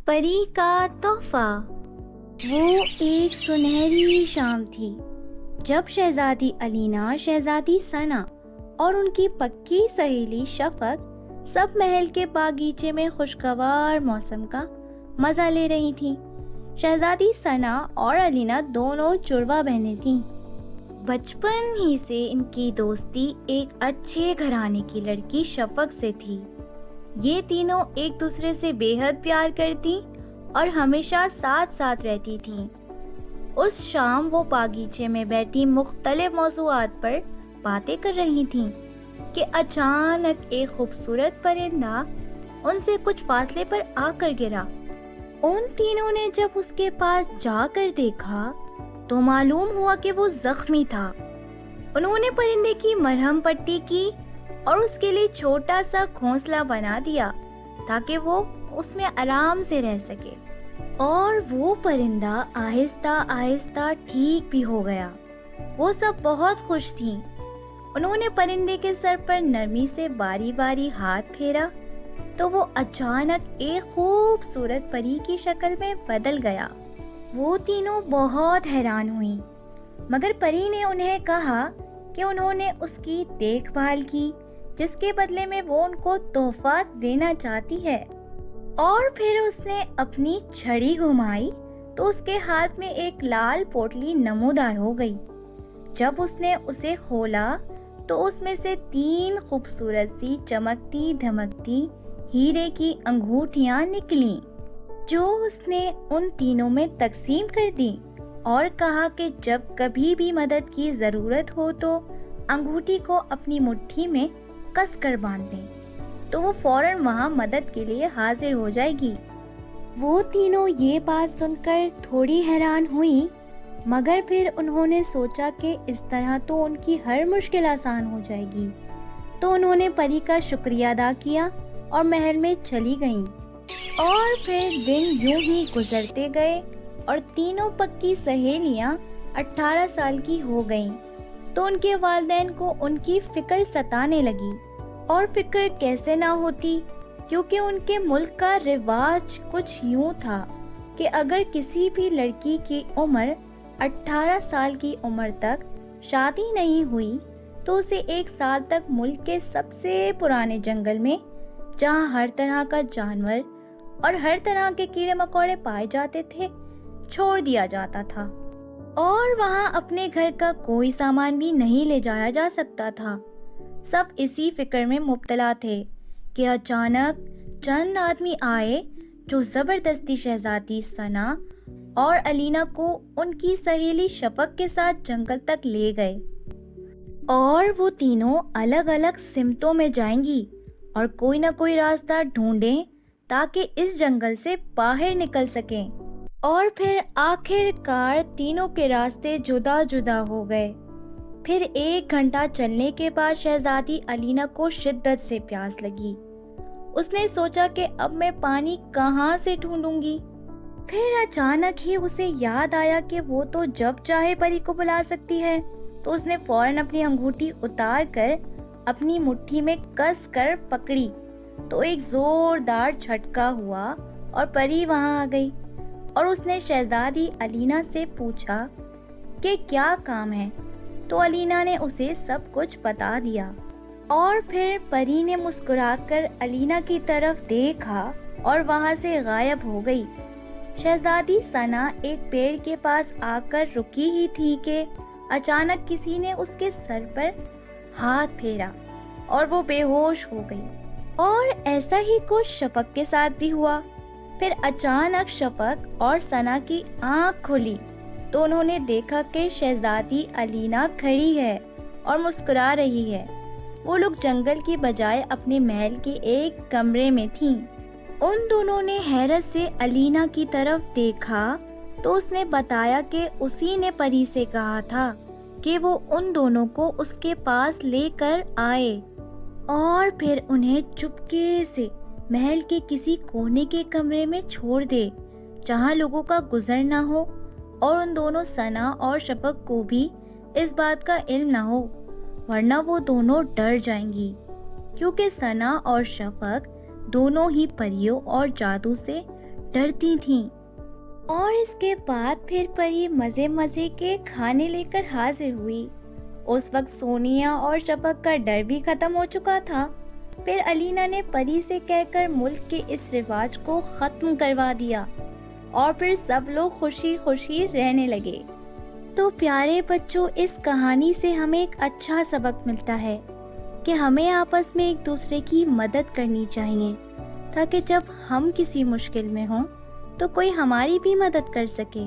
پری کا تحفہ۔ وہ ایک سنہری شام تھی جب شہزادی الینا، شہزادی ثنا اور ان کی پکی سہیلی شفق سب محل کے باغیچے میں خوشگوار موسم کا مزہ لے رہی تھیں۔ شہزادی ثنا اور الینا دونوں جڑواں بہنیں تھیں۔ بچپن ہی سے ان کی دوستی ایک اچھے گھرانے کی لڑکی شفق سے تھی۔ یہ تینوں ایک دوسرے سے بے حد پیار کرتی اور ہمیشہ ساتھ ساتھ رہتی تھیں۔ اس شام وہ باغیچے میں بیٹھی مختلف موضوعات پر باتیں کر رہی تھیں کہ اچانک ایک خوبصورت پرندہ ان سے کچھ فاصلے پر آ کر گرا۔ ان تینوں نے جب اس کے پاس جا کر دیکھا تو معلوم ہوا کہ وہ زخمی تھا۔ انہوں نے پرندے کی مرہم پٹی کی اور اس کے لیے چھوٹا سا گھونسلہ بنا دیا تاکہ وہ اس میں آرام سے رہ سکے، اور وہ پرندہ آہستہ آہستہ ٹھیک بھی ہو گیا۔ وہ سب بہت خوش تھیں۔ انہوں نے پرندے کے سر پر نرمی سے باری باری ہاتھ پھیرا تو وہ اچانک ایک خوبصورت پری کی شکل میں بدل گیا۔ وہ تینوں بہت حیران ہوئیں، مگر پری نے انہیں کہا کہ انہوں نے اس کی دیکھ بھال کی جس کے بدلے میں وہ ان کو تحفہ دینا چاہتی ہے۔ اور پھر اس نے اپنی چھڑی گھمائی تو اس کے ہاتھ میں ایک لال پوٹلی نمودار ہو گئی۔ جب اس نے اسے کھولا تو اس میں سے 3 خوبصورت سی چمکتی دھمکتی ہیرے کی انگوٹھیاں نکلیں جو اس نے ان تینوں میں تقسیم کر دی اور کہا کہ جب کبھی بھی مدد کی ضرورت ہو تو انگوٹھی کو اپنی مٹھی میں کس کر باندھ دیں تو وہ فوراً وہاں مدد کے لیے حاضر ہو جائے گی۔ وہ تینوں یہ بات سن کر تھوڑی حیران ہوئیں، مگر پھر انہوں نے سوچا کہ اس طرح تو ان کی ہر مشکل آسان ہو جائے گی، تو انہوں نے پری کا شکریہ ادا کیا اور محل میں چلی گئیں۔ اور پھر دن یوں ہی گزرتے گئے اور تینوں پکی سہیلیاں 18 سال کی ہو گئیں تو ان کے والدین کو ان کی فکر ستانے لگی۔ اور فکر کیسے نہ ہوتی، کیونکہ ان کے ملک کا رواج کچھ یوں تھا کہ اگر کسی بھی لڑکی کی عمر 18 سال کی عمر تک شادی نہیں ہوئی تو اسے 1 سال تک ملک کے سب سے پرانے جنگل میں، جہاں ہر طرح کا جانور اور ہر طرح کے کیڑے مکوڑے پائے جاتے تھے، چھوڑ دیا جاتا تھا، اور وہاں اپنے گھر کا کوئی سامان بھی نہیں لے جایا جا سکتا تھا۔ سب اسی فکر میں مبتلا تھے کہ اچانک چند آدمی آئے جو زبردستی شہزادی ثنا اور الینا کو ان کی سہیلی شفق کے ساتھ جنگل تک لے گئے، اور وہ تینوں الگ الگ سمتوں میں جائیں گی اور کوئی نہ کوئی راستہ ڈھونڈیں تاکہ اس جنگل سے باہر نکل سکیں۔ اور پھر آخر کار تینوں کے راستے جدا جدا ہو گئے۔ پھر 1 گھنٹہ چلنے کے بعد شہزادی الینا کو شدت سے پیاس لگی۔ اس نے سوچا کہ اب میں پانی کہاں سے ڈھونڈوں گی۔ پھر اچانک ہی اسے یاد آیا کہ وہ تو جب چاہے پری کو بلا سکتی ہے، تو اس نے فوراً اپنی انگوٹھی اتار کر اپنی مٹھی میں کس کر پکڑی تو ایک زوردار جھٹکا ہوا اور پری وہاں آ گئی، اور اس نے شہزادی الینا سے پوچھا کہ کیا کام ہے، تو الینا نے اسے سب کچھ بتا دیا۔ اور پھر پری نے مسکرا کر الینا کی طرف دیکھا اور وہاں سے غائب ہو گئی۔ شہزادی ثنا ایک پیڑ کے پاس آ کر رکی ہی تھی کہ اچانک کسی نے اس کے سر پر ہاتھ پھیرا اور وہ بے ہوش ہو گئی۔ اور ایسا ہی کچھ شفق کے ساتھ بھی ہوا۔ پھر اچانک شفق اور ثنا کی آنکھ کھلی تو انہوں نے دیکھا کہ شہزادی الینا کھڑی ہے اور مسکرا رہی ہے۔ وہ لوگ جنگل کی بجائے اپنے محل کے ایک کمرے میں تھیں۔ ان دونوں نے حیرت سے الینا کی طرف دیکھا تو اس نے بتایا کہ اسی نے پری سے کہا تھا کہ وہ ان دونوں کو اس کے پاس لے کر آئے، اور پھر انہیں چپکے سے محل کے کسی کونے کے کمرے میں چھوڑ دے جہاں لوگوں کا گزر نہ ہو، اور ان دونوں ثنا اور شفق کو بھی اس بات کا علم نہ ہو، ورنہ وہ دونوں ڈر جائیں گی، کیونکہ ثنا اور شفق دونوں ہی پریوں اور جادو سے ڈرتی تھیں۔ اور اس کے بعد پھر پری مزے مزے کے کھانے لے کر حاضر ہوئی۔ اس وقت سونیا اور شفق کا ڈر بھی ختم ہو چکا تھا۔ پھر الینا نے پری سے کہہ کر ملک کے اس رواج کو ختم کروا دیا اور پھر سب لوگ خوشی خوشی رہنے لگے۔ تو پیارے بچوں، اس کہانی سے ہمیں ایک اچھا سبق ملتا ہے کہ ہمیں آپس میں ایک دوسرے کی مدد کرنی چاہیے، تاکہ جب ہم کسی مشکل میں ہوں تو کوئی ہماری بھی مدد کر سکے۔